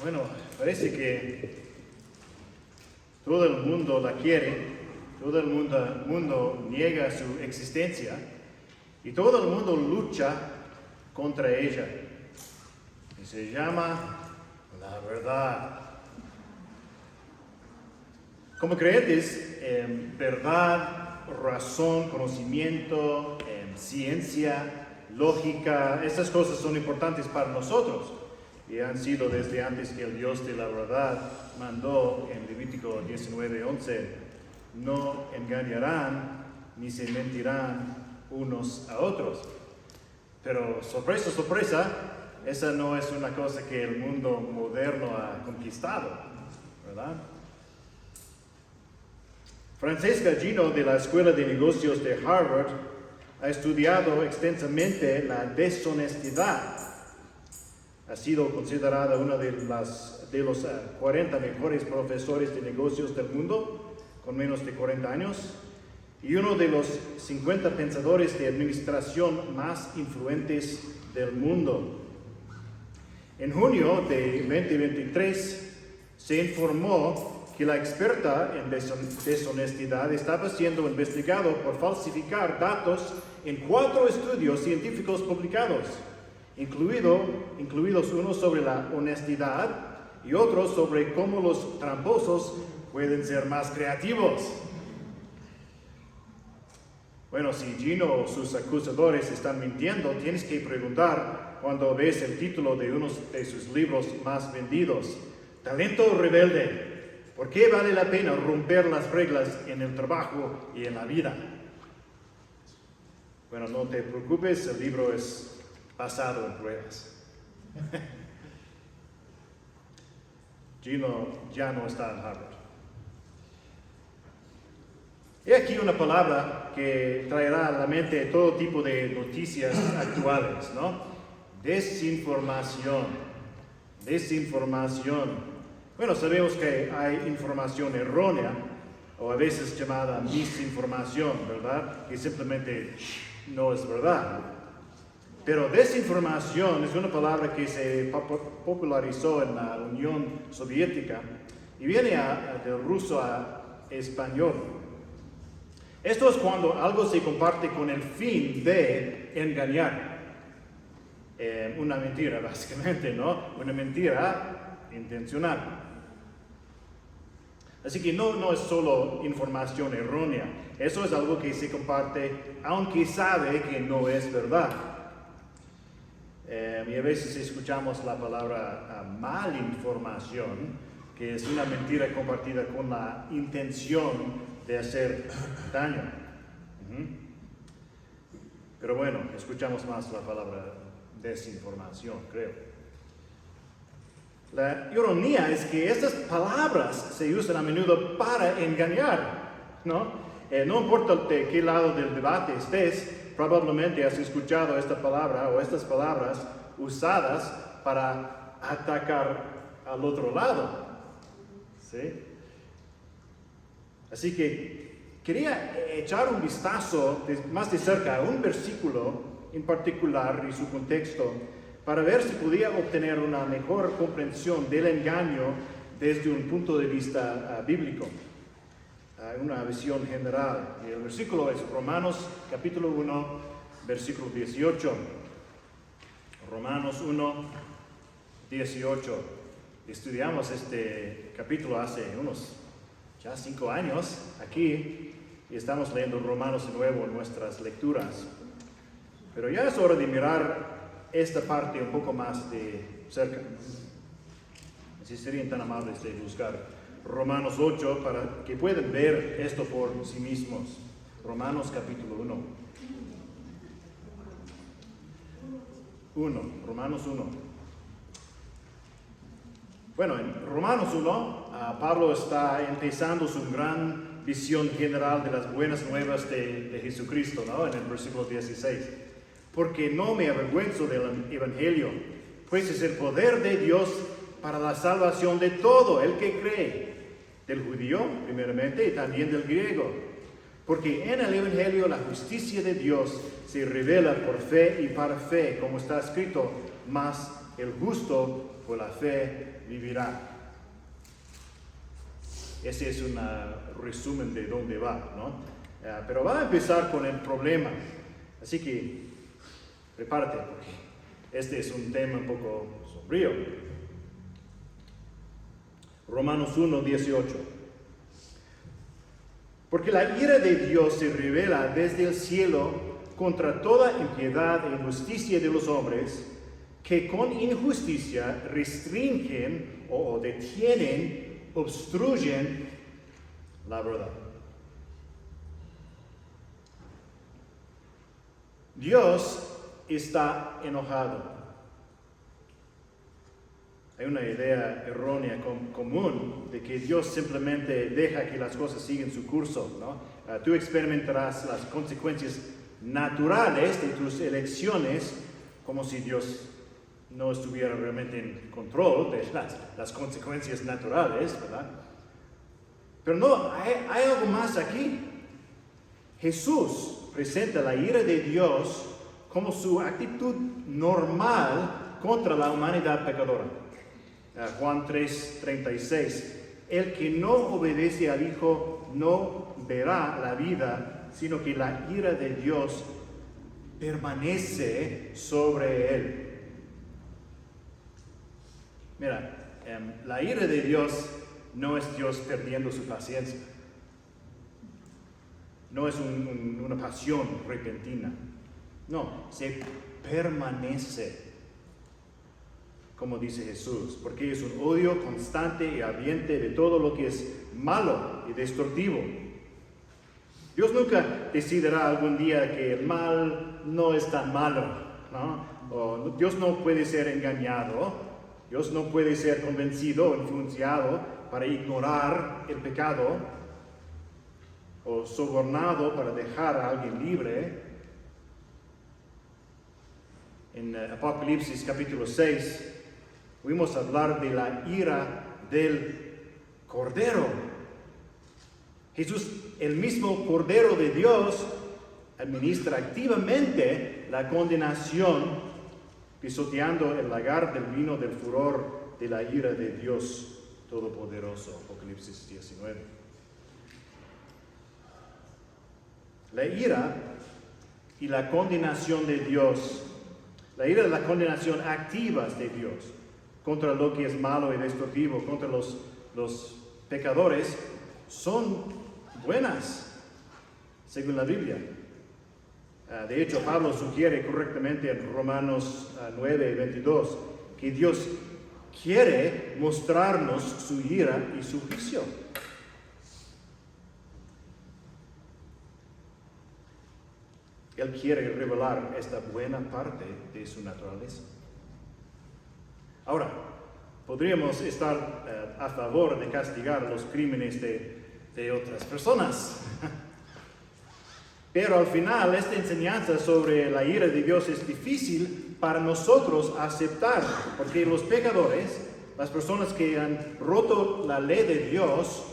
Bueno, parece que todo el mundo la quiere, todo el mundo niega su existencia y todo el mundo lucha contra ella. Y se llama la verdad. Como creyentes, verdad, razón, conocimiento, ciencia, lógica, estas cosas son importantes para nosotros. Y han sido desde antes que el Dios de la verdad mandó en Levítico 19:11, no engañarán ni se mentirán unos a otros. Pero sorpresa, sorpresa, esa no es una cosa que el mundo moderno ha conquistado, ¿verdad? Francesca Gino, de la Escuela de Negocios de Harvard, ha estudiado extensamente la deshonestidad. Ha sido considerada una de los 40 mejores profesores de negocios del mundo, con menos de 40 años, y uno de los 50 pensadores de administración más influentes del mundo. En junio de 2023 se informó que la experta en deshonestidad estaba siendo investigado por falsificar datos en 4 estudios científicos publicados, incluidos uno sobre la honestidad y otro sobre cómo los tramposos pueden ser más creativos. Bueno, si Gino o sus acusadores están mintiendo, tienes que preguntar cuando ves el título de uno de sus libros más vendidos, Talento Rebelde. ¿Por qué vale la pena romper las reglas en el trabajo y en la vida? Bueno, no te preocupes, el libro es basado en pruebas. Gino ya no está en Harvard. He aquí una palabra que traerá a la mente todo tipo de noticias actuales, ¿no? Desinformación. Desinformación. Bueno, sabemos que hay información errónea, o a veces llamada misinformación, ¿verdad? Que simplemente no es verdad. Pero desinformación es una palabra que se popularizó en la Unión Soviética y viene del ruso a español. Esto es cuando algo se comparte con el fin de engañar. Una mentira, básicamente, ¿no? Una mentira intencional. Así que no es solo información errónea. Eso es algo que se comparte aunque sabe que no es verdad. Y a veces escuchamos la palabra malinformación, que es una mentira compartida con la intención de hacer daño. Pero bueno, escuchamos más la palabra desinformación, creo. La ironía es que estas palabras se usan a menudo para engañar, ¿no? No importa de qué lado del debate estés, probablemente has escuchado esta palabra o estas palabras usadas para atacar al otro lado, ¿sí? Así que quería echar un vistazo más de cerca a un versículo en particular y su contexto para ver si podía obtener una mejor comprensión del engaño desde un punto de vista bíblico, una visión general. Y el versículo es Romanos capítulo 1, versículo 18. Romanos 1, 18. Estudiamos este capítulo hace unos ya 5 años aquí y estamos leyendo Romanos de nuevo en nuestras lecturas. Pero ya es hora de mirar esta parte un poco más de cerca. Si serían tan amables de buscar Romanos 8 para que puedan ver esto por sí mismos. Romanos capítulo 1. Romanos 1. Bueno, en Romanos 1, Pablo está empezando su gran visión general de las buenas nuevas de Jesucristo, ¿no? En el versículo 16. Porque no me avergüenzo del Evangelio, pues es el poder de Dios para la salvación de todo el que cree, del judío primeramente y también del griego. Porque en el Evangelio la justicia de Dios se revela por fe y para fe, como está escrito, mas el justo por la fe vivirá. Ese es un resumen de dónde va, ¿no? Pero va a empezar con el problema. Así que prepárate, porque este es un tema un poco sombrío. Romanos 1:18. Porque la ira de Dios se revela desde el cielo contra toda impiedad e injusticia de los hombres, que con injusticia restringen o detienen, obstruyen la verdad. Dios está enojado. Hay una idea errónea común de que Dios simplemente deja que las cosas sigan su curso, ¿no? Tú experimentarás las consecuencias naturales de tus elecciones como si Dios no estuviera realmente en control de las consecuencias naturales, ¿verdad? Pero no, hay algo más aquí. Jesús presenta la ira de Dios como su actitud normal contra la humanidad pecadora. Juan 3:36. El que no obedece al Hijo no verá la vida, sino que la ira de Dios permanece sobre él. Mira, la ira de Dios no es Dios perdiendo su paciencia. No es una pasión repentina. No, se permanece, como dice Jesús, porque es un odio constante y ardiente de todo lo que es malo y destructivo. Dios nunca decidirá algún día que el mal no es tan malo, ¿no? O Dios no puede ser engañado, Dios no puede ser convencido o influenciado para ignorar el pecado, o sobornado para dejar a alguien libre. En Apocalipsis capítulo 6, fuimos a hablar de la ira del Cordero. Jesús, el mismo Cordero de Dios, administra activamente la condenación, pisoteando el lagar del vino del furor de la ira de Dios Todopoderoso. Apocalipsis 19. La ira y la condenación de Dios, la ira y la condenación activas de Dios contra lo que es malo y destructivo, contra los pecadores, son buenas, según la Biblia. De hecho, Pablo sugiere correctamente en Romanos 9:22 que Dios quiere mostrarnos su ira y su juicio. Él quiere revelar esta buena parte de su naturaleza. Ahora, podríamos estar a favor de castigar los crímenes de otras personas. Pero al final, esta enseñanza sobre la ira de Dios es difícil para nosotros aceptar, porque los pecadores, las personas que han roto la ley de Dios,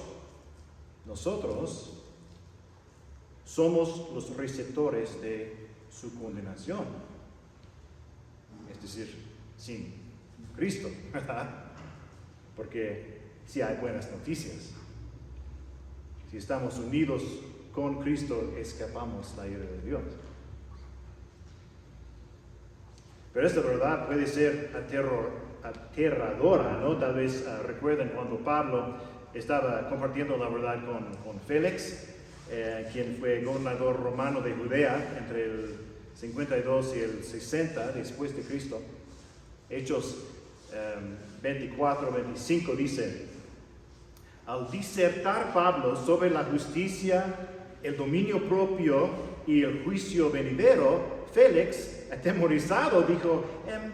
nosotros somos los receptores de su condenación. Es decir, sin Cristo, ¿verdad? Porque si hay buenas noticias. Si estamos unidos con Cristo, escapamos la ira de Dios. Pero esta verdad puede ser aterradora, ¿no? Tal vez recuerden cuando Pablo estaba compartiendo la verdad con Félix, quien fue gobernador romano de Judea entre el 52 y el 60 después de Cristo. Hechos 24-25 dice: al disertar Pablo sobre la justicia, el dominio propio y el juicio venidero, Félix, atemorizado, dijo: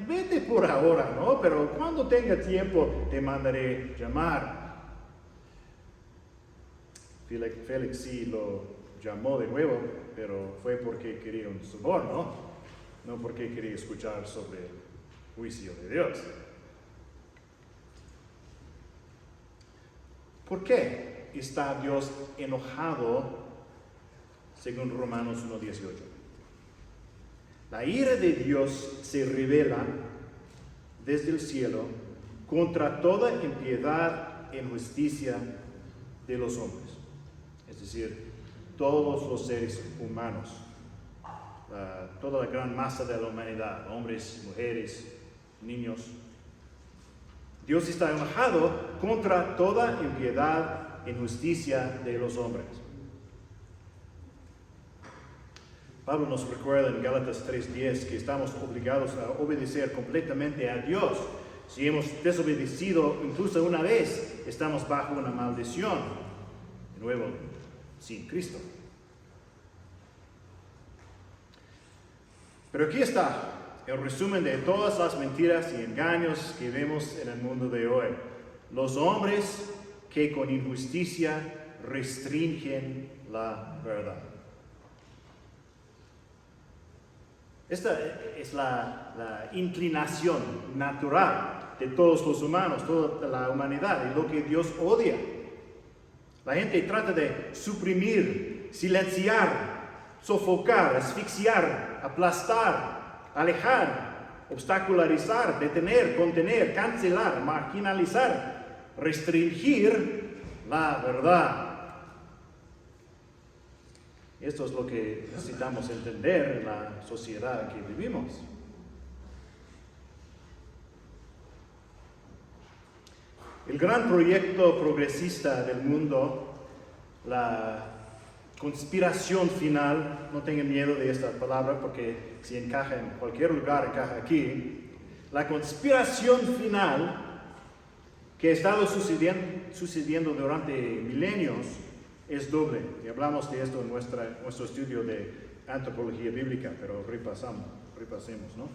vete por ahora, ¿no? Pero cuando tenga tiempo te mandaré llamar. Félix sí lo llamó de nuevo, pero fue porque quería un soborno, no porque quería escuchar sobre el juicio de Dios. ¿Por qué está Dios enojado según Romanos 1:18? La ira de Dios se revela desde el cielo contra toda impiedad e injusticia de los hombres. Es decir, todos los seres humanos, toda la gran masa de la humanidad, hombres, mujeres, niños. Dios está enojado contra toda impiedad e injusticia de los hombres. Pablo nos recuerda en Gálatas 3:10 que estamos obligados a obedecer completamente a Dios. Si hemos desobedecido incluso una vez, estamos bajo una maldición. De nuevo, sin Cristo. Pero aquí está el resumen de todas las mentiras y engaños que vemos en el mundo de hoy. Los hombres que con injusticia restringen la verdad. Esta es la inclinación natural de todos los humanos, toda la humanidad, y lo que Dios odia. La gente trata de suprimir, silenciar, sofocar, asfixiar, aplastar, alejar, obstacularizar, detener, contener, cancelar, marginalizar, restringir la verdad. Esto es lo que necesitamos entender en la sociedad en que vivimos. El gran proyecto progresista del mundo, la conspiración final, no tengan miedo de esta palabra porque si encaja en cualquier lugar, encaja aquí. La conspiración final que ha estado sucediendo durante milenios es doble, y hablamos de esto en nuestro estudio de antropología bíblica, pero repasemos, ¿no?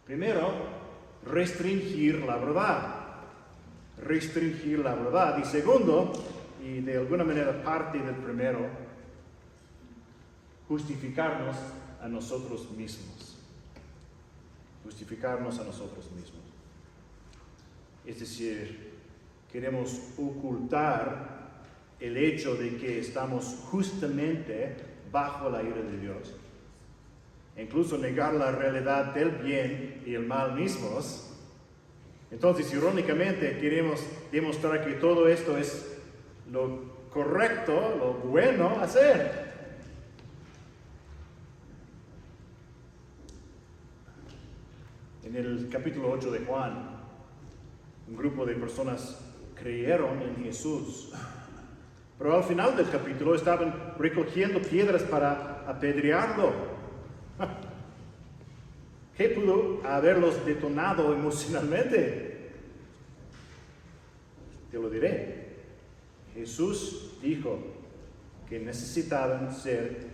Primero, restringir la verdad, y segundo, y de alguna manera parte del primero, justificarnos a nosotros mismos. Es decir, queremos ocultar el hecho de que estamos justamente bajo la ira de Dios. Incluso negar la realidad del bien y el mal mismos. Entonces, irónicamente, queremos demostrar que todo esto es lo correcto, lo bueno hacer. En el capítulo 8 de Juan, un grupo de personas creyeron en Jesús. Pero al final del capítulo estaban recogiendo piedras para apedrearlo. ¿Qué pudo haberlos detonado emocionalmente? Te lo diré. Jesús dijo que necesitaban ser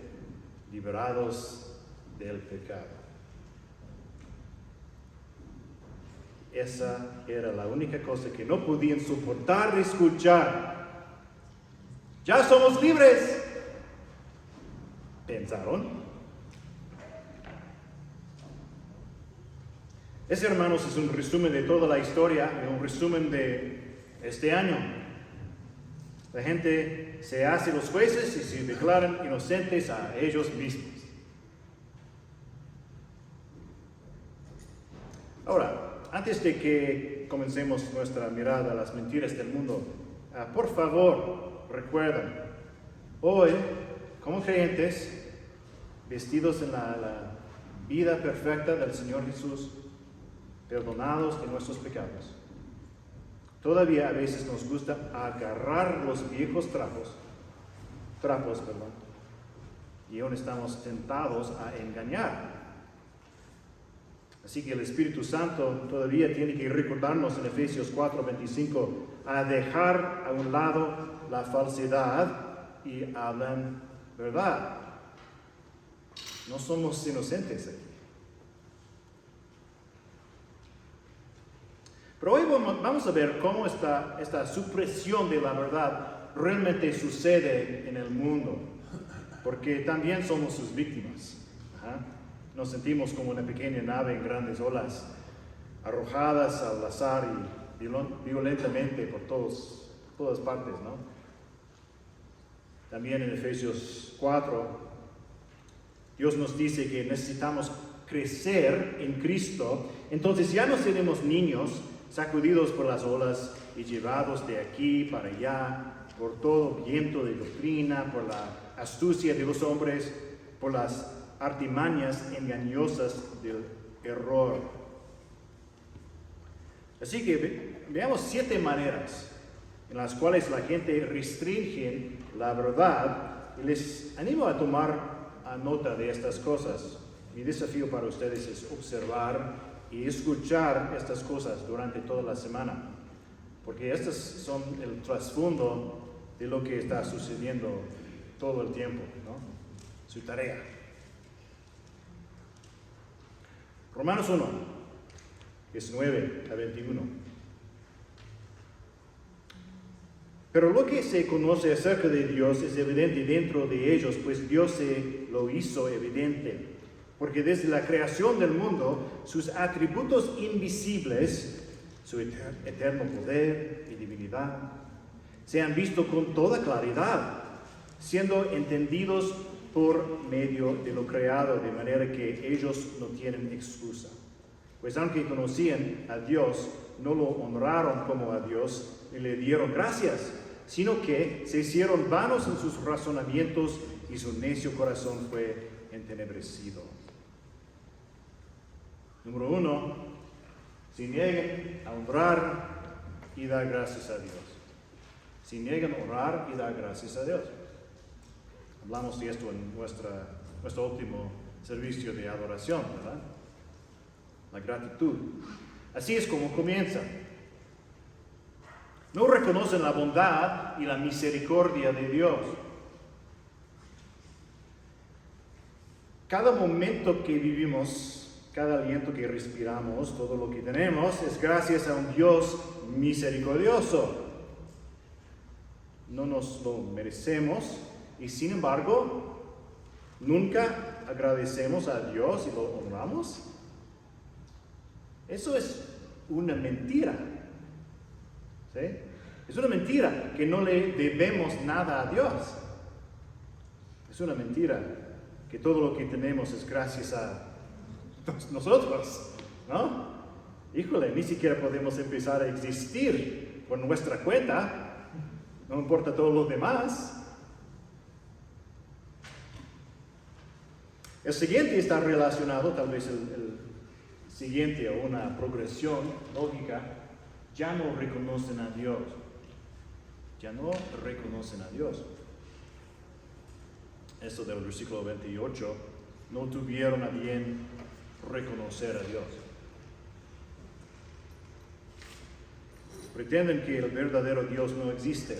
liberados del pecado. Esa era la única cosa que no podían soportar escuchar. ¡Ya somos libres!, pensaron. Ese, hermanos, es un resumen de toda la historia, un resumen de este año. La gente se hace los jueces y se declaran inocentes a ellos mismos. Ahora, antes de que comencemos nuestra mirada a las mentiras del mundo, por favor, recuerden, hoy, como creyentes, vestidos en la vida perfecta del Señor Jesús, perdonados de nuestros pecados, todavía a veces nos gusta agarrar los viejos trapos, y aún estamos tentados a engañar. Así que el Espíritu Santo todavía tiene que recordarnos en Efesios 4:25 a dejar a un lado la falsedad y hablan verdad. No somos inocentes aquí. Pero hoy vamos a ver cómo esta supresión de la verdad realmente sucede en el mundo, porque también somos sus víctimas. Nos sentimos como una pequeña nave en grandes olas, arrojadas al azar y violentamente por todas partes, ¿no? También en Efesios 4, Dios nos dice que necesitamos crecer en Cristo. Entonces ya no seremos niños, sacudidos por las olas y llevados de aquí para allá, por todo viento de doctrina, por la astucia de los hombres, por las artimañas engañosas del error. Así que veamos 7 maneras en las cuales la gente restringe la verdad, y les animo a tomar nota de estas cosas. Mi desafío para ustedes es observar y escuchar estas cosas durante toda la semana, porque estas son el trasfondo de lo que está sucediendo todo el tiempo, ¿no? Su tarea. Romanos 1, 19 a 21. Pero lo que se conoce acerca de Dios es evidente dentro de ellos, pues Dios se lo hizo evidente. Porque desde la creación del mundo, sus atributos invisibles, su eterno poder y divinidad, se han visto con toda claridad, siendo entendidos por medio de lo creado, de manera que ellos no tienen excusa. Pues aunque conocían a Dios, no lo honraron como a Dios ni le dieron gracias, sino que se hicieron vanos en sus razonamientos y su necio corazón fue entenebrecido. Número 1, se niegan a honrar y dar gracias a Dios. Se niegan a honrar y dar gracias a Dios. Hablamos de esto en nuestro último servicio de adoración, ¿verdad? La gratitud. Así es como comienza. No reconocen la bondad y la misericordia de Dios. Cada momento que vivimos, cada aliento que respiramos, todo lo que tenemos, es gracias a un Dios misericordioso. No nos lo merecemos y sin embargo, nunca agradecemos a Dios y lo honramos. Eso es una mentira. ¿Sí? Es una mentira que no le debemos nada a Dios. Es una mentira que todo lo que tenemos es gracias a nosotros, ¿no? Híjole, ni siquiera podemos empezar a existir por nuestra cuenta, no importa todo lo demás. El siguiente está relacionado, tal vez el siguiente a una progresión lógica. Ya no reconocen a Dios. Ya no reconocen a Dios. Esto del versículo 28, no tuvieron a bien reconocer a Dios. Pretenden que el verdadero Dios no existe.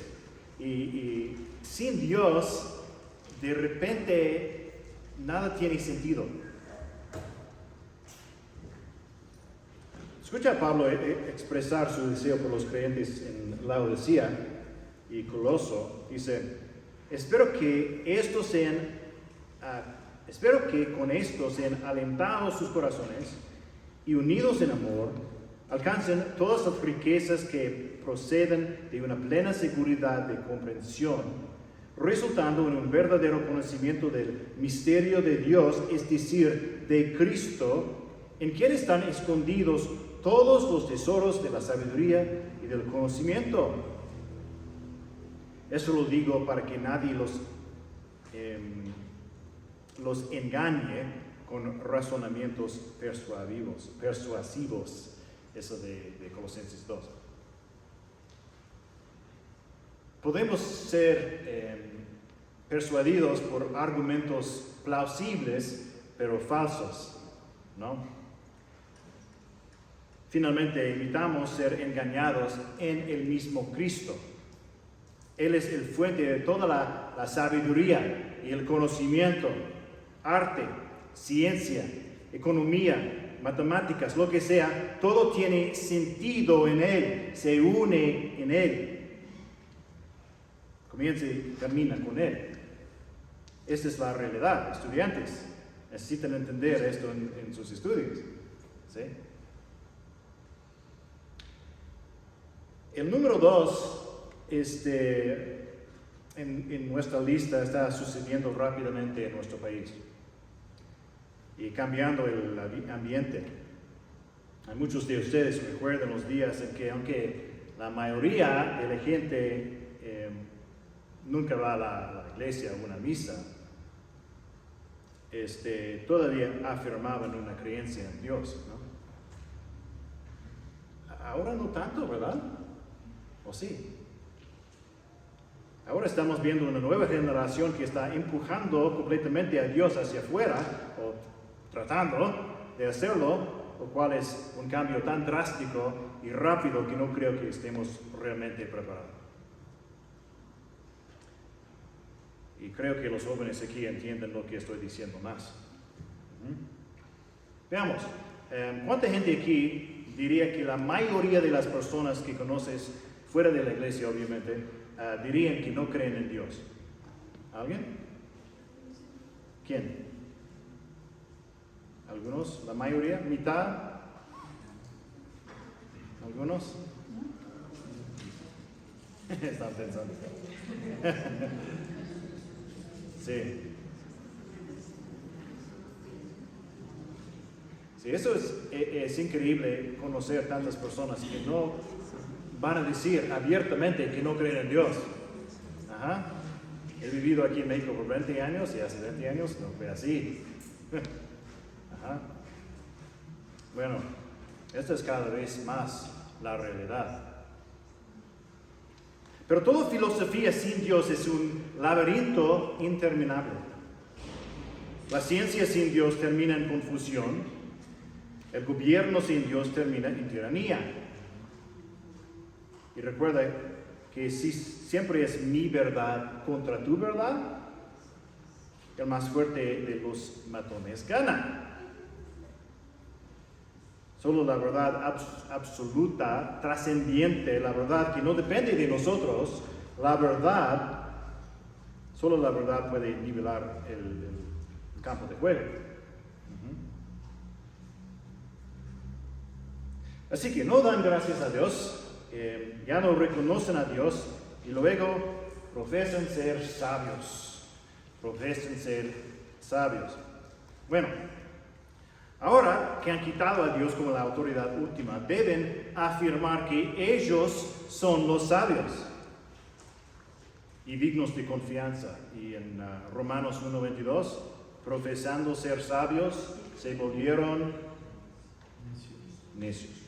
Y sin Dios, de repente, nada tiene sentido. Escucha a Pablo expresar su deseo por los creyentes en Laodicea y Coloso. Dice, espero que con esto sean alentados sus corazones y unidos en amor, alcancen todas las riquezas que proceden de una plena seguridad de comprensión, resultando en un verdadero conocimiento del misterio de Dios, es decir, de Cristo, en quien están escondidos todos los tesoros de la sabiduría y del conocimiento. Eso lo digo para que nadie los engañe con razonamientos persuasivos. Eso de Colosenses 2. Podemos ser persuadidos por argumentos plausibles, pero falsos, ¿no? Finalmente, evitamos ser engañados en el mismo Cristo. Él es el fuente de toda la sabiduría y el conocimiento, arte, ciencia, economía, matemáticas, lo que sea. Todo tiene sentido en Él, se une en Él. Comienza y termina con Él. Esta es la realidad. Estudiantes necesitan entender esto en sus estudios. ¿Sí? El número 2, en nuestra lista, está sucediendo rápidamente en nuestro país y cambiando el ambiente. Hay muchos de ustedes recuerdan los días en que, aunque la mayoría de la gente nunca va a la iglesia o una misa, todavía afirmaban una creencia en Dios, ¿no? Ahora no tanto, ¿verdad? ¿O sí? Ahora estamos viendo una nueva generación que está empujando completamente a Dios hacia afuera, o tratando de hacerlo, lo cual es un cambio tan drástico y rápido que no creo que estemos realmente preparados. Y creo que los jóvenes aquí entienden lo que estoy diciendo más. Veamos, ¿cuánta gente aquí diría que la mayoría de las personas que conoces fuera de la iglesia, obviamente, dirían que no creen en Dios? ¿Alguien? ¿Quién? ¿Algunos? ¿La mayoría? ¿Mitad? ¿Algunos? Están pensando. Sí. Sí, eso es increíble, conocer tantas personas que no van a decir abiertamente que no creen en Dios. Ajá. He vivido aquí en México por 20 años y hace 20 años no fue así. Ajá. Bueno, esto es cada vez más la realidad. Pero toda filosofía sin Dios es un laberinto interminable. La ciencia sin Dios termina en confusión. El gobierno sin Dios termina en tiranía. Y recuerda que si siempre es mi verdad contra tu verdad, el más fuerte de los matones gana. Solo la verdad absoluta, trascendiente, la verdad que no depende de nosotros, solo la verdad puede nivelar el campo de juego. Así que no dan gracias a Dios, ya no reconocen a Dios y luego profesan ser sabios. Bueno, ahora que han quitado a Dios como la autoridad última, deben afirmar que ellos son los sabios y dignos de confianza. Y en Romanos 1:22, profesando ser sabios, se volvieron necios.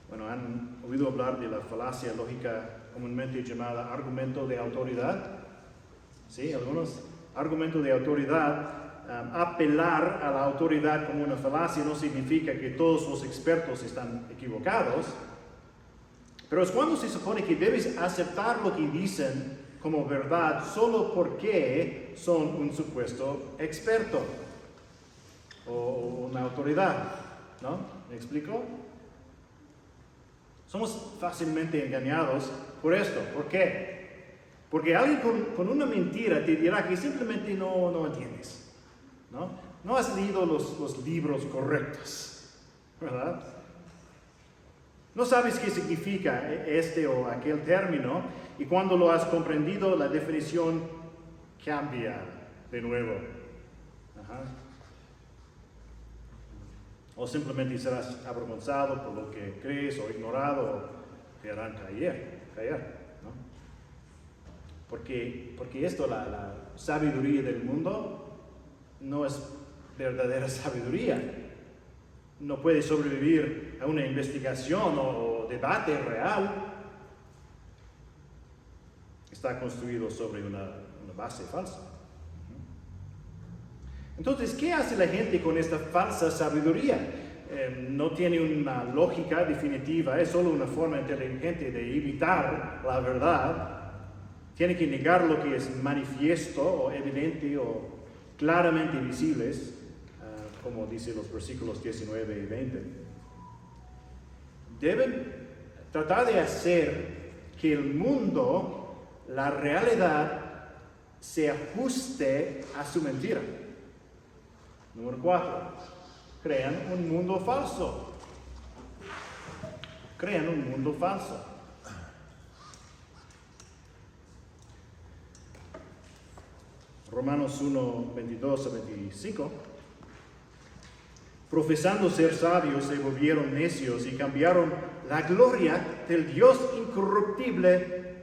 Bueno, ¿han oído hablar de la falacia lógica comúnmente llamada argumento de autoridad? ¿Sí? ¿Algunos? Argumento de autoridad. Apelar a la autoridad como una falacia no significa que todos los expertos están equivocados, pero es cuando se supone que debes aceptar lo que dicen como verdad solo porque son un supuesto experto o una autoridad, ¿no? ¿Me explico? Somos fácilmente engañados por esto. ¿Por qué? Porque alguien con una mentira te dirá que simplemente no entiendes, ¿no? No has leído los libros correctos, ¿verdad? No sabes qué significa este o aquel término, y cuando lo has comprendido, la definición cambia de nuevo. Ajá. O simplemente serás avergonzado por lo que crees o ignorado, o te harán caer, ¿no? Porque esto, la sabiduría del mundo, no es verdadera sabiduría. No puede sobrevivir a una investigación o debate real. Está construido sobre una base falsa. Entonces, ¿qué hace la gente con esta falsa sabiduría? No tiene una lógica definitiva, es solo una forma inteligente de evitar la verdad. Tiene que negar lo que es manifiesto o evidente o claramente visibles, como dicen los versículos 19 y 20. Deben tratar de hacer que el mundo, la realidad, se ajuste a su mentira. Número 4, crean un mundo falso. Crean un mundo falso. Romanos 1, 22 a 25. Profesando ser sabios, se volvieron necios y cambiaron la gloria del Dios incorruptible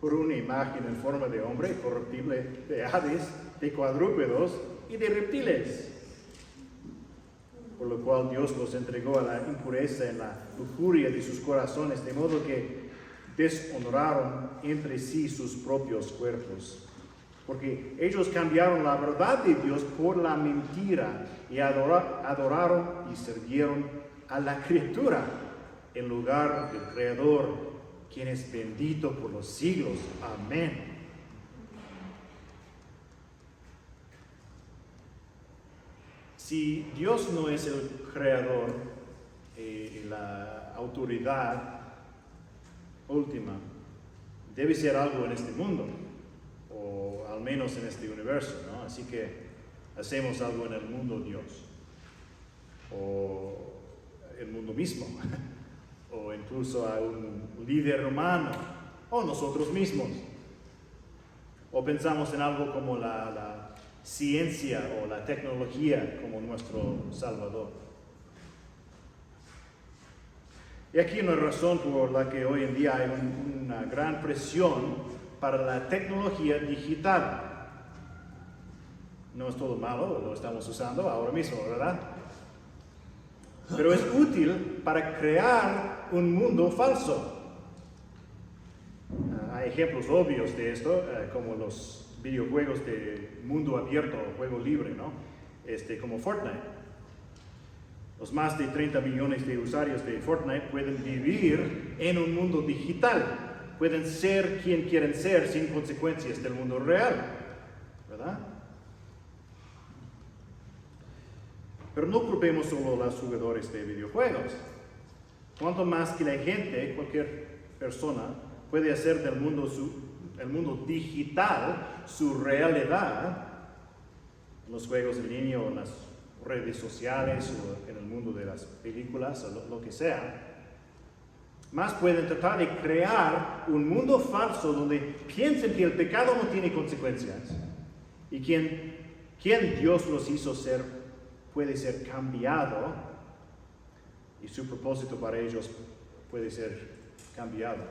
por una imagen en forma de hombre corruptible, de aves, de cuadrúpedos y de reptiles. Por lo cual Dios los entregó a la impureza en la lujuria de sus corazones, de modo que deshonraron entre sí sus propios cuerpos. Porque ellos cambiaron la verdad de Dios por la mentira y adoraron y sirvieron a la criatura en lugar del Creador, quien es bendito por los siglos. Amén. Si Dios no es el Creador, la autoridad última, debe ser algo en este mundo, o al menos en este universo, ¿no? Así que hacemos algo en el mundo Dios, o el mundo mismo, o incluso a un líder humano, o nosotros mismos, o pensamos en algo como la ciencia o la tecnología como nuestro Salvador. Y aquí una razón por la que hoy en día hay una gran presión para la tecnología digital. No es todo malo, lo estamos usando ahora mismo, ¿verdad? Pero es útil para crear un mundo falso. Hay ejemplos obvios de esto, como los videojuegos de mundo abierto o juego libre, ¿no? Como Fortnite. Los más de 30 millones de usuarios de Fortnite pueden vivir en un mundo digital. Pueden ser quien quieren ser sin consecuencias del mundo real, ¿verdad? Pero no culpemos solo a los jugadores de videojuegos. Cuanto más que la gente, cualquier persona, puede hacer del mundo el mundo digital su realidad, en los juegos en línea o en las redes sociales o en el mundo de las películas o lo que sea, más pueden tratar de crear un mundo falso donde piensen que el pecado no tiene consecuencias y quien Dios los hizo ser puede ser cambiado y su propósito para ellos puede ser cambiado,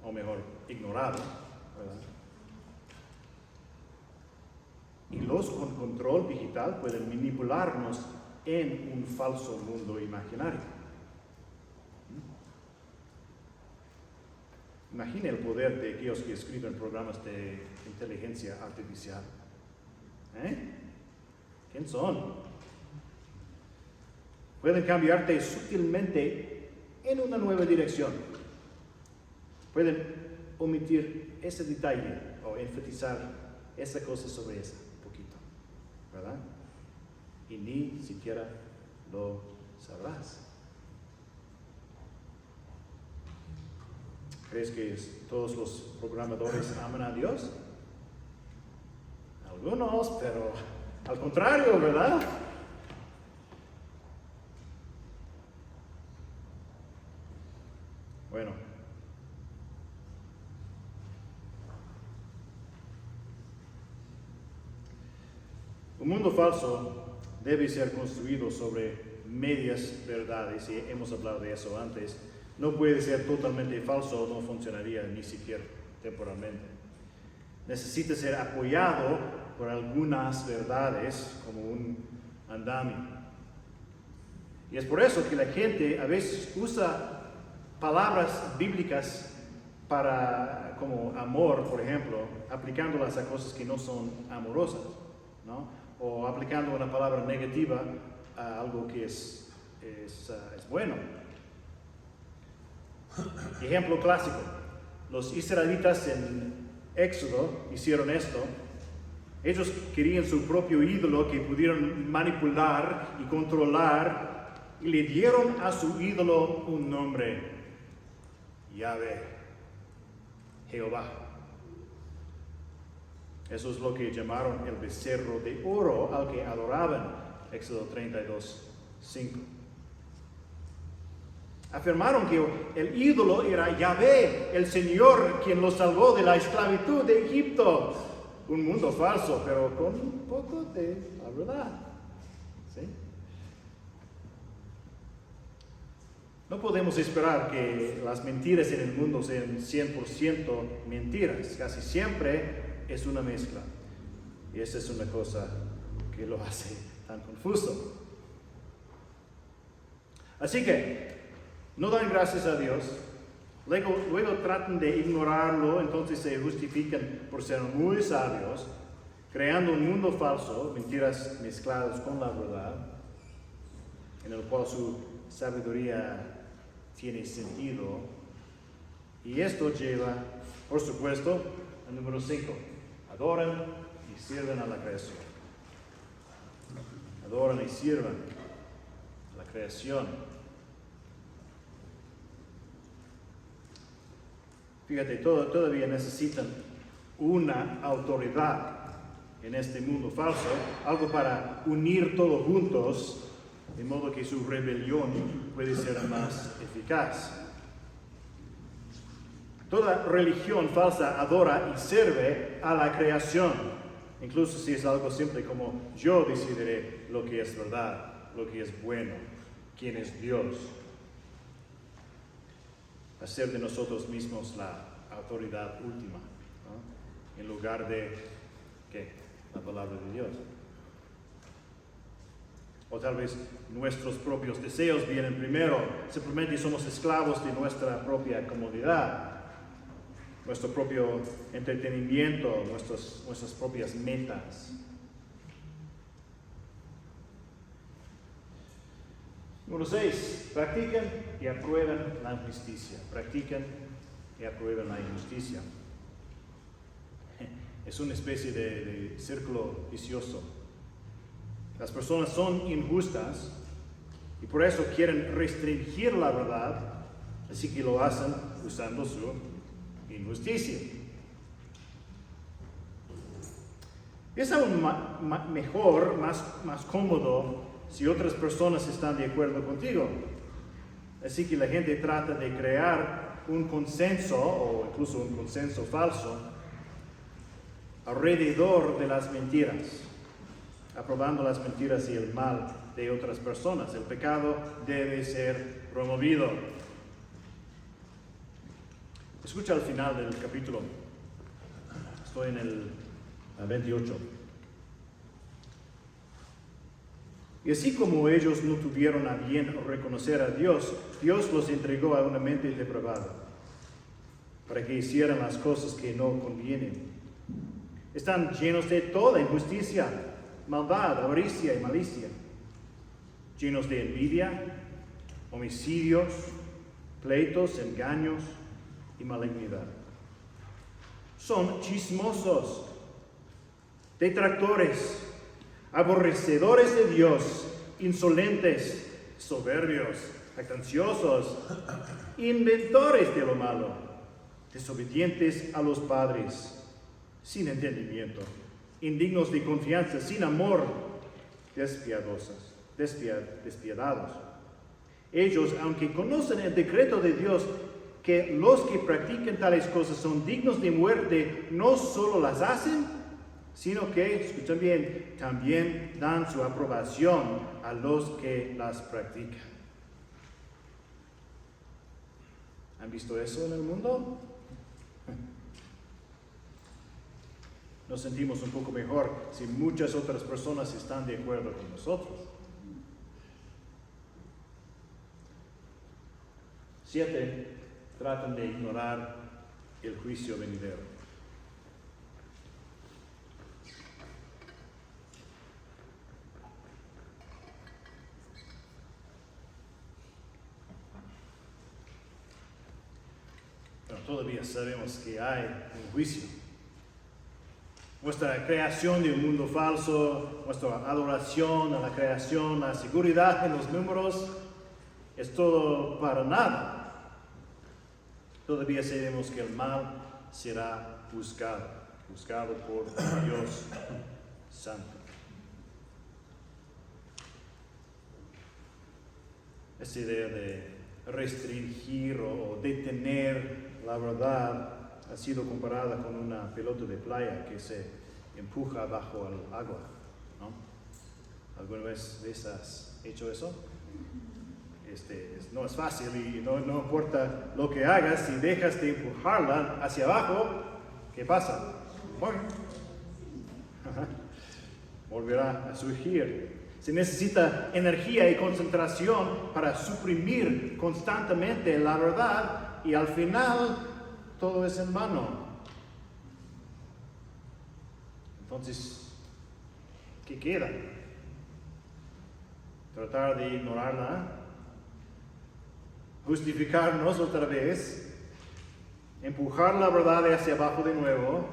o mejor, ignorado, ¿verdad? Y los con control digital pueden manipularnos en un falso mundo imaginario. Imagine el poder de aquellos que escriben programas de inteligencia artificial. ¿Quién son? Pueden cambiarte sutilmente en una nueva dirección. Pueden omitir ese detalle o enfatizar esa cosa sobre esa poquito, ¿verdad? Y ni siquiera lo sabrás. ¿Crees que todos los programadores aman a Dios? Algunos, pero al contrario, ¿verdad? Bueno. Un mundo falso debe ser construido sobre medias verdades, y hemos hablado de eso antes. No puede ser totalmente falso, no funcionaría ni siquiera temporalmente. Necesita ser apoyado por algunas verdades, como un andamio. Y es por eso que la gente a veces usa palabras bíblicas como amor, por ejemplo, aplicándolas a cosas que no son amorosas, ¿no? O aplicando una palabra negativa a algo que es bueno. Ejemplo clásico: los israelitas en Éxodo hicieron esto. Ellos querían su propio ídolo que pudieron manipular y controlar, y le dieron a su ídolo un nombre: Yahvé, Jehová. Eso es lo que llamaron el becerro de oro al que adoraban. Éxodo 32:5. Afirmaron que el ídolo era Yahvé, el Señor, quien los salvó de la esclavitud de Egipto. un mundo falso, pero con un poco de la verdad. ¿Sí? No podemos esperar que las mentiras en el mundo sean 100% mentiras. Casi siempre es una mezcla. Y esa es una cosa que lo hace tan confuso. Así que, no dan gracias a Dios. Luego tratan de ignorarlo, entonces se justifican por ser muy sabios, creando un mundo falso, mentiras mezcladas con la verdad, en el cual su sabiduría tiene sentido. Y esto lleva, por supuesto, al número 5. Adoran y sirven a la creación. Adoran y sirven a la creación. Fíjate, todavía necesitan una autoridad en este mundo falso, algo para unir todos juntos, de modo que su rebelión puede ser más eficaz. Toda religión falsa adora y sirve a la creación, incluso si es algo simple como yo decidiré lo que es verdad, lo que es bueno, quién es Dios. Hacer de nosotros mismos la autoridad última, ¿no? En lugar de ¿qué? La palabra de Dios. O tal vez nuestros propios deseos vienen primero, simplemente somos esclavos de nuestra propia comodidad, nuestro propio entretenimiento, nuestras propias metas. Número 6, practican y aprueban la injusticia. Practican y aprueban la injusticia. Es una especie de círculo vicioso. Las personas son injustas y por eso quieren restringir la verdad, así que lo hacen usando su injusticia. Es aún mejor, más cómodo, si otras personas están de acuerdo contigo. Así que la gente trata de crear un consenso, o incluso un consenso falso, alrededor de las mentiras, aprobando las mentiras y el mal de otras personas. El pecado debe ser promovido. Escucha al final del capítulo. Estoy en el 28. Y así como ellos no tuvieron a bien reconocer a Dios, Dios los entregó a una mente depravada, para que hicieran las cosas que no convienen. Están llenos de toda injusticia, maldad, avaricia y malicia, llenos de envidia, homicidios, pleitos, engaños y malignidad. Son chismosos, detractores, aborrecedores de Dios, insolentes, soberbios, jactanciosos, inventores de lo malo, desobedientes a los padres, sin entendimiento, indignos de confianza, sin amor, despiadados. Ellos, aunque conocen el decreto de Dios, que los que practican tales cosas son dignos de muerte, no solo las hacen, sino que, escuchen bien, también dan su aprobación a los que las practican. ¿Han visto eso en el mundo? Nos sentimos un poco mejor si muchas otras personas están de acuerdo con nosotros. 7. Tratan de ignorar el juicio venidero. Pero todavía sabemos que hay un juicio. Nuestra creación de un mundo falso, nuestra adoración a la creación, la seguridad en los números, es todo para nada. Todavía sabemos que el mal será buscado por Dios Santo. Esa idea de restringir o detener la verdad ha sido comparada con una pelota de playa que se empuja bajo el agua, ¿no? ¿Alguna vez has hecho eso? No es fácil y no importa lo que hagas, si dejas de empujarla hacia abajo, ¿qué pasa? Bueno, volverá a surgir. Se necesita energía y concentración para suprimir constantemente la verdad y al final todo es en vano. Entonces, ¿qué queda? Tratar de ignorarla, justificarnos otra vez, empujar la verdad hacia abajo de nuevo.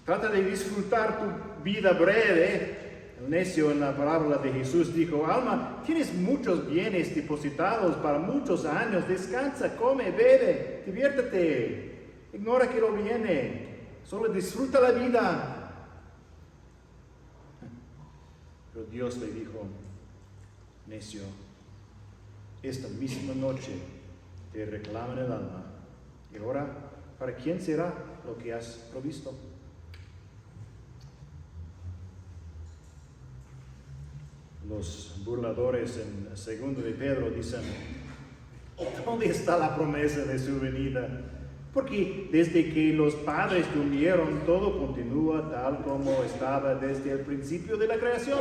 Trata de disfrutar tu vida breve. El necio en la parábola de Jesús dijo: alma, tienes muchos bienes depositados para muchos años, descansa, come, bebe, diviértete, ignora que lo viene, solo disfruta la vida. Pero Dios le dijo: necio, esta misma noche te reclaman el alma, y ahora, ¿para quién será lo que has provisto? Los burladores en 2 de Pedro dicen: ¿dónde está la promesa de su venida? Porque desde que los padres durmieron, todo continúa tal como estaba desde el principio de la creación.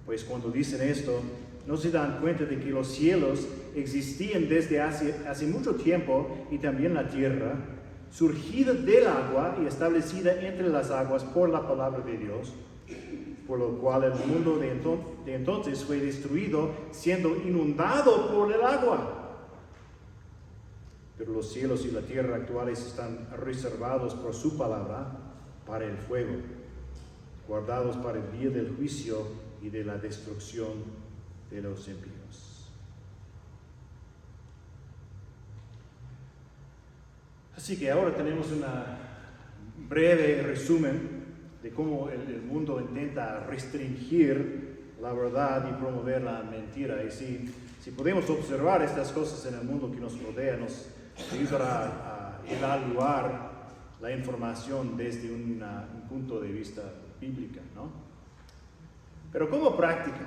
Pues cuando dicen esto, no se dan cuenta de que los cielos existían desde hace mucho tiempo, y también la tierra, surgida del agua y establecida entre las aguas por la palabra de Dios, por lo cual el mundo de entonces fue destruido, siendo inundado por el agua. Pero los cielos y la tierra actuales están reservados por su palabra para el fuego, guardados para el día del juicio y de la destrucción de los impíos. Así que ahora tenemos un breve resumen de cómo el mundo intenta restringir la verdad y promover la mentira. Y si podemos observar estas cosas en el mundo que nos rodea, nos ayudará a evaluar la información desde un punto de vista bíblico, ¿no? Pero como práctica,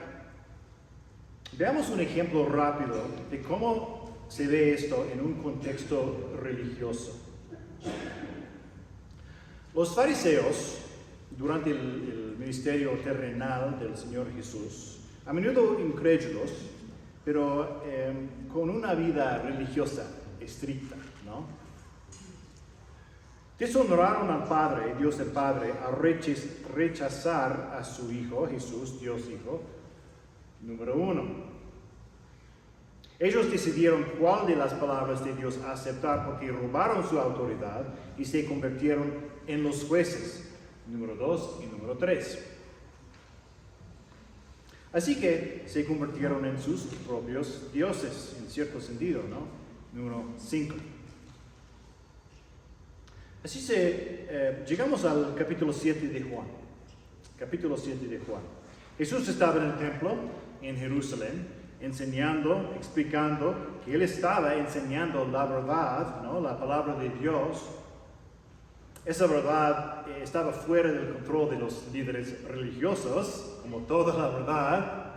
veamos un ejemplo rápido de cómo se ve esto en un contexto religioso. Los fariseos, durante el ministerio terrenal del Señor Jesús, a menudo incrédulos, pero con una vida religiosa estricta, ¿no? Deshonraron al Padre, Dios el Padre, a rechazar a su Hijo, Jesús, Dios Hijo, número 1. Ellos decidieron cuál de las palabras de Dios aceptar, porque robaron su autoridad y se convirtieron en los jueces, número 2 y número 3. Así que se convirtieron en sus propios dioses, en cierto sentido, ¿no? Número 5. Así llegamos al capítulo 7 de Juan. Capítulo 7 de Juan. Jesús estaba en el templo en Jerusalén, enseñando, explicando que Él estaba enseñando la verdad, ¿no? La palabra de Dios. Esa verdad estaba fuera del control de los líderes religiosos, como toda la verdad,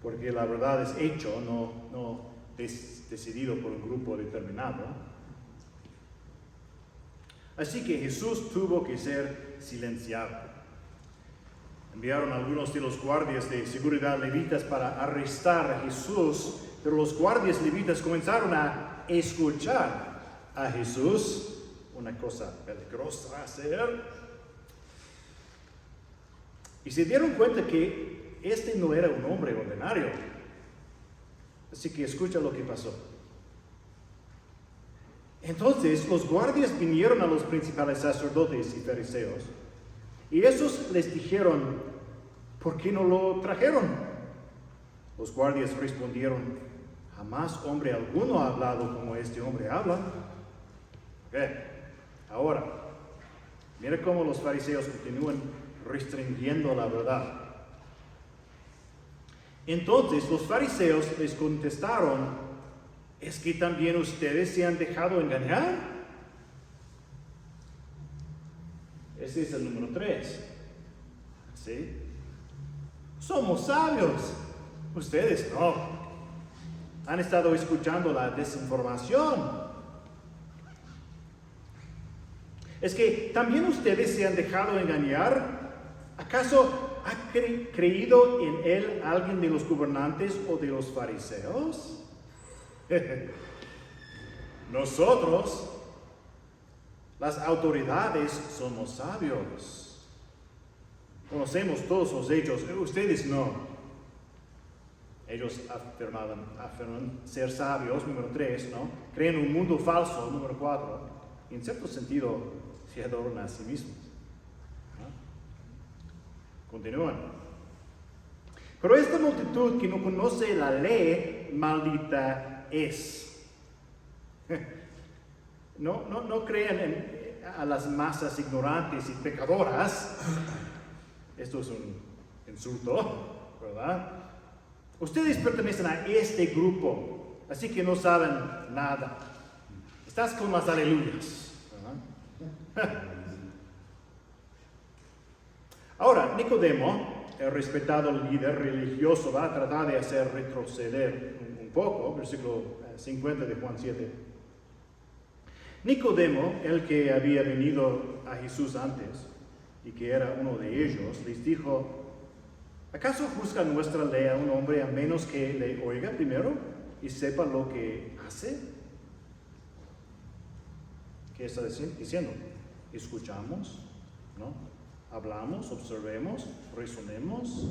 porque la verdad es hecho, no decidido por un grupo determinado. Así que Jesús tuvo que ser silenciado. Enviaron a algunos de los guardias de seguridad levitas para arrestar a Jesús, pero los guardias levitas comenzaron a escuchar a Jesús, una cosa peligrosa hacer, y se dieron cuenta que este no era un hombre ordinario. Así que escucha lo que pasó. Entonces los guardias vinieron a los principales sacerdotes y fariseos, y esos les dijeron: ¿por qué no lo trajeron? Los guardias respondieron: jamás hombre alguno ha hablado como este hombre habla. Ahora, mira cómo los fariseos continúan restringiendo la verdad. Entonces los fariseos les contestaron: ¿es que también ustedes se han dejado engañar? Este es el número 3. ¿Sí? Somos sabios. Ustedes no. Han estado escuchando la desinformación. Es que también ustedes se han dejado engañar. ¿Acaso ha creído en él alguien de los gobernantes o de los fariseos? Nosotros, las autoridades, somos sabios. Conocemos todos los hechos. Ustedes no. Ellos afirman ser sabios, número 3, ¿no? Creen un mundo falso, número 4. Y en cierto sentido, se adoran a sí mismos. ¿No? Continúan. Pero esta multitud que no conoce la ley, maldita es. No crean a las masas ignorantes y pecadoras. Esto es un insulto, ¿verdad? Ustedes pertenecen a este grupo, así que no saben nada. Estás con las aleluyas, ¿verdad? Ahora, Nicodemo, el respetado líder religioso, va a tratar de hacer retroceder un poco, versículo 50 de Juan 7. Nicodemo, el que había venido a Jesús antes y que era uno de ellos, les dijo: ¿acaso juzga nuestra ley a un hombre a menos que le oiga primero y sepa lo que hace? ¿Qué está diciendo? Escuchamos, ¿no? Hablamos, observemos, razonemos.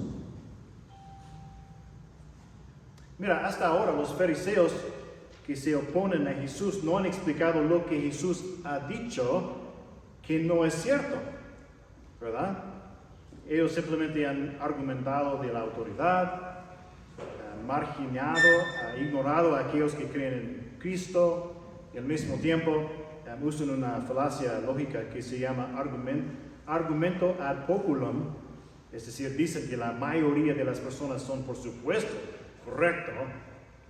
Mira, hasta ahora los fariseos que se oponen a Jesús no han explicado lo que Jesús ha dicho que no es cierto, ¿verdad? Ellos simplemente han argumentado de la autoridad, marginado, ignorado a aquellos que creen en Cristo, y al mismo tiempo usan una falacia lógica que se llama argumento ad populum, es decir, dicen que la mayoría de las personas son por supuesto correcto,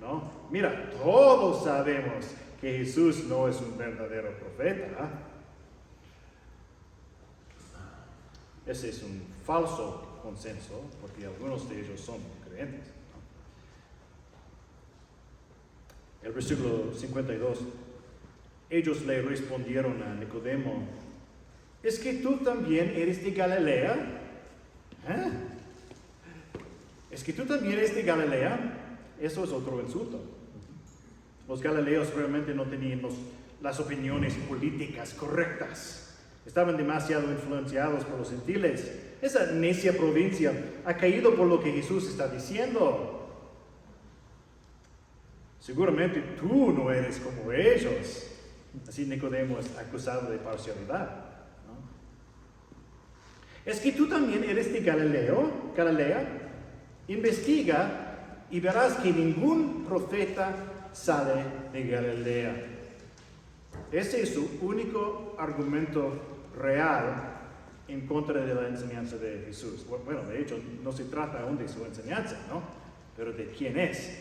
¿no? Mira, todos sabemos que Jesús no es un verdadero profeta. Ese es un falso consenso, porque algunos de ellos son creyentes, ¿no? El versículo 52. Ellos le respondieron a Nicodemo: ¿es que tú también eres de Galilea? ¿Eh? ¿Es que tú también eres de Galilea? Eso es otro insulto. Los galileos realmente no tenían las opiniones políticas correctas. Estaban demasiado influenciados por los gentiles. Esa necia provincia ha caído por lo que Jesús está diciendo. Seguramente tú no eres como ellos. Así Nicodemo es acusado de parcialidad, ¿no? ¿Es que tú también eres de Galilea? Investiga y verás que ningún profeta sale de Galilea. Ese es su único argumento real en contra de la enseñanza de Jesús. Bueno, de hecho, no se trata aún de su enseñanza, ¿no? Pero de quién es.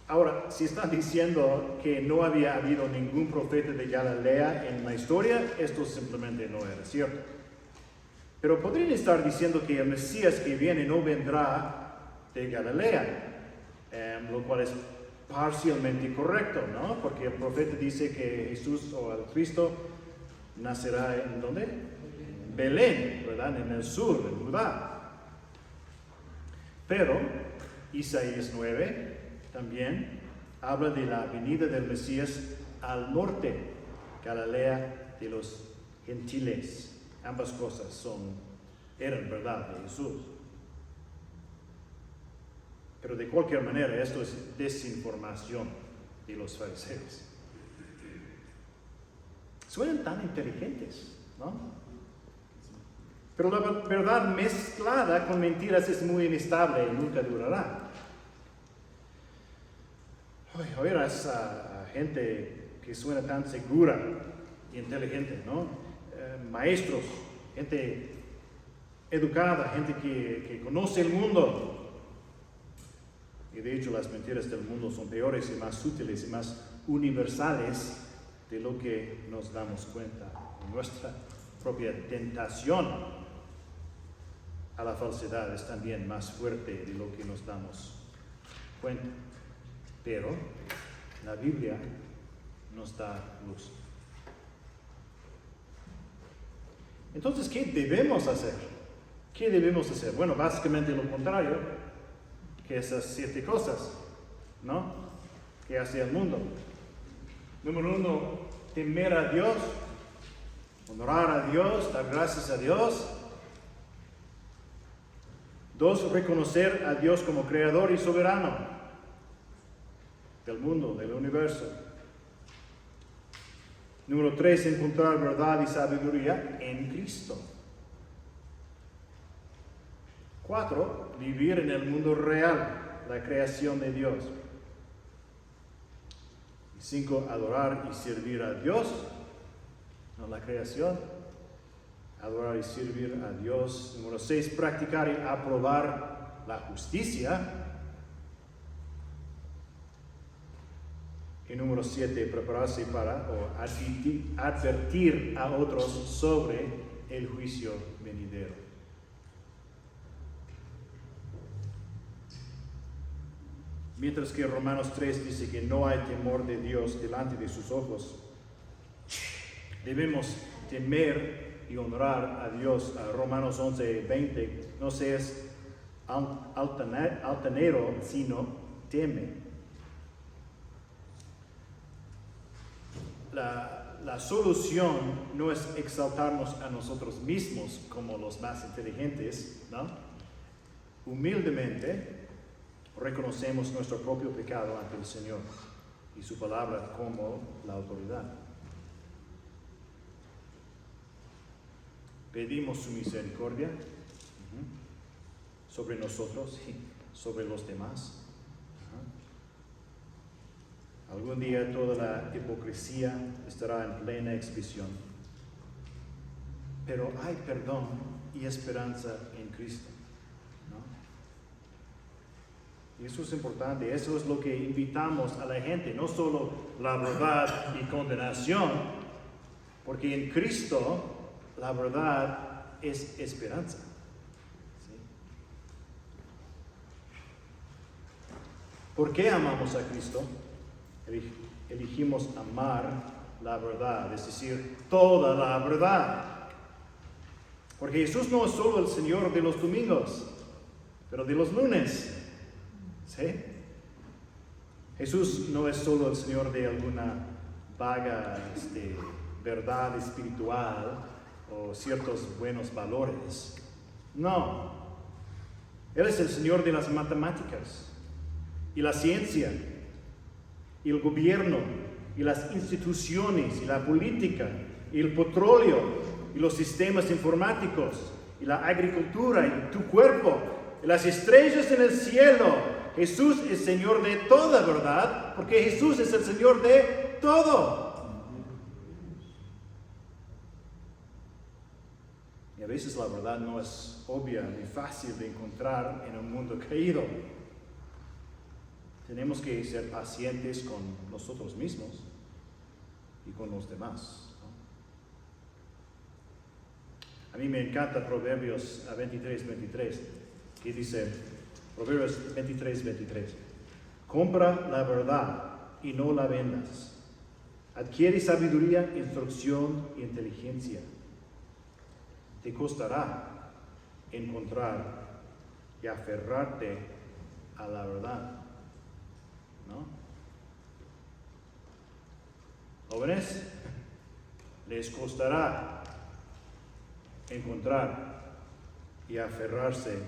Ahora, si están diciendo que no había habido ningún profeta de Galilea en la historia, esto simplemente no era cierto. Pero podrían estar diciendo que el Mesías que viene no vendrá de Galilea, lo cual es parcialmente correcto, ¿no? Porque el profeta dice que Jesús o el Cristo nacerá ¿en dónde? En Belén, ¿verdad? En el sur, en Judá. Pero Isaías 9 también habla de la venida del Mesías al norte, Galilea de los gentiles. Ambas cosas eran verdad de Jesús. Pero de cualquier manera, esto es desinformación de los fariseos. Suenan tan inteligentes, ¿no? Pero la verdad mezclada con mentiras es muy inestable y nunca durará. Oirás a gente que suena tan segura y inteligente, ¿no? Maestros, gente educada, gente que conoce el mundo. Y de hecho las mentiras del mundo son peores y más sutiles y más universales de lo que nos damos cuenta. Nuestra propia tentación a la falsedad es también más fuerte de lo que nos damos cuenta. Pero la Biblia nos da luz. Entonces, ¿qué debemos hacer? ¿Qué debemos hacer? Bueno, básicamente lo contrario que esas 7 cosas, ¿no? Que hace el mundo. Número 1, temer a Dios, honrar a Dios, dar gracias a Dios. 2, reconocer a Dios como creador y soberano del mundo, del universo. Número 3, encontrar verdad y sabiduría en Cristo. 4, vivir en el mundo real, la creación de Dios. 5, adorar y servir a Dios, no la creación. Adorar y servir a Dios. Número 6, practicar y aprobar la justicia. Y número 7, prepararse para advertir a otros sobre el juicio venidero. Mientras que Romanos 3 dice que no hay temor de Dios delante de sus ojos, debemos temer y honrar a Dios. Romanos 11:20, no seas altanero, sino teme. La solución no es exaltarnos a nosotros mismos como los más inteligentes, ¿no? Humildemente reconocemos nuestro propio pecado ante el Señor y su palabra como la autoridad. Pedimos su misericordia sobre nosotros y sobre los demás. Algún día toda la hipocresía estará en plena expresión. Pero hay perdón y esperanza en Cristo, ¿no? Y eso es importante, eso es lo que invitamos a la gente, no solo la verdad y condenación, porque en Cristo la verdad es esperanza. ¿Sí? ¿Por qué amamos a Cristo? Elegimos amar la verdad, es decir, toda la verdad. Porque Jesús no es solo el Señor de los domingos, pero de los lunes. ¿Sí? Jesús no es solo el Señor de alguna vaga verdad espiritual o ciertos buenos valores. No. Él es el Señor de las matemáticas y la ciencia y el gobierno y las instituciones y la política y el petróleo y los sistemas informáticos y la agricultura y tu cuerpo y las estrellas en el cielo. Jesús es Señor de toda verdad, porque Jesús es el Señor de todo. Y a veces la verdad no es obvia ni fácil de encontrar en un mundo caído. Tenemos que ser pacientes con nosotros mismos y con los demás, ¿no? A mí me encanta Proverbios 23:23, que dice, Proverbios 23:23, compra la verdad y no la vendas. Adquiere sabiduría, instrucción y inteligencia. Te costará encontrar y aferrarte a la verdad, ¿no? Jóvenes, les costará encontrar y aferrarse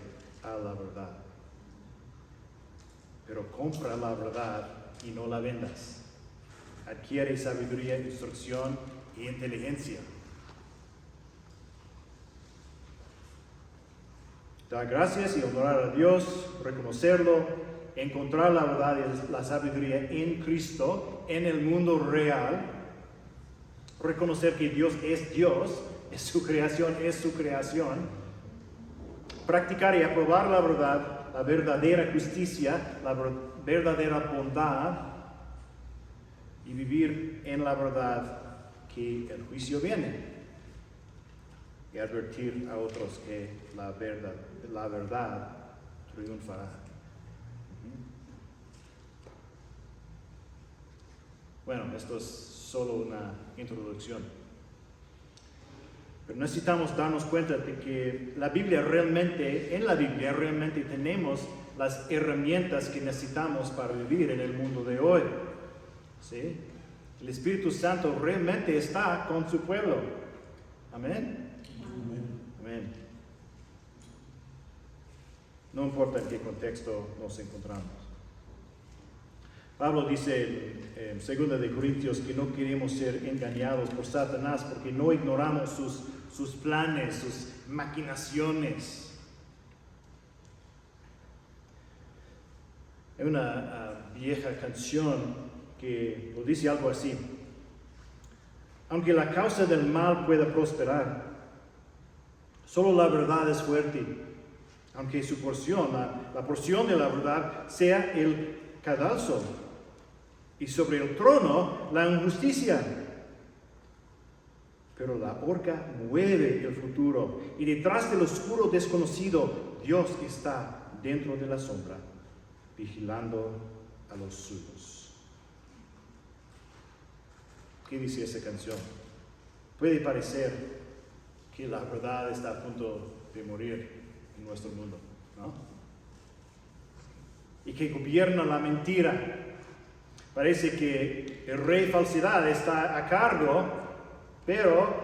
a la verdad. Pero compra la verdad y no la vendas. Adquiere sabiduría, instrucción y inteligencia. Dar gracias y honrar a Dios, reconocerlo, encontrar la verdad y la sabiduría en Cristo, en el mundo real, reconocer que Dios, es su creación, practicar y aprobar la verdad, la verdadera justicia, la verdadera bondad, y vivir en la verdad que el juicio viene y advertir a otros que la verdad triunfará. Bueno, esto es solo una introducción. Pero necesitamos darnos cuenta de que en la Biblia realmente tenemos las herramientas que necesitamos para vivir en el mundo de hoy. ¿Sí? El Espíritu Santo realmente está con su pueblo. Amén. Amén. No importa en qué contexto nos encontramos. Pablo dice en 2 de Corintios que no queremos ser engañados por Satanás porque no ignoramos sus planes, sus maquinaciones. Hay una vieja canción que lo dice algo así: aunque la causa del mal pueda prosperar, solo la verdad es fuerte, aunque su porción, la porción de la verdad, sea el cadalso, y sobre el trono la injusticia. Pero la horca mueve el futuro, y detrás del oscuro desconocido, Dios está dentro de la sombra, vigilando a los suyos. ¿Qué dice esa canción? Puede parecer que la verdad está a punto de morir en nuestro mundo, ¿no? Y que gobierna la mentira. Parece que el rey falsedad está a cargo, pero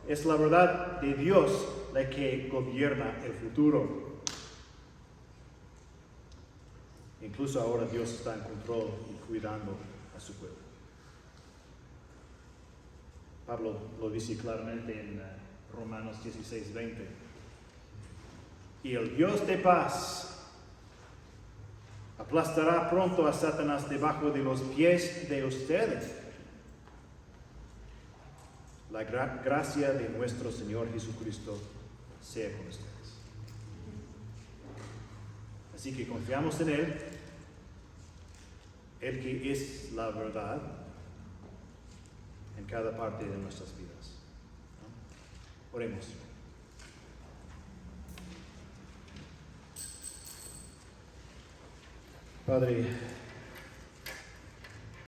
es la verdad de Dios la que gobierna el futuro. Incluso ahora Dios está en control y cuidando a su pueblo. Pablo lo dice claramente en Romanos 16:20. Y el Dios de paz aplastará pronto a Satanás debajo de los pies de ustedes. La gracia de nuestro Señor Jesucristo sea con ustedes. Así que confiamos en Él, el que es la verdad en cada parte de nuestras vidas, ¿no? Oremos. Padre,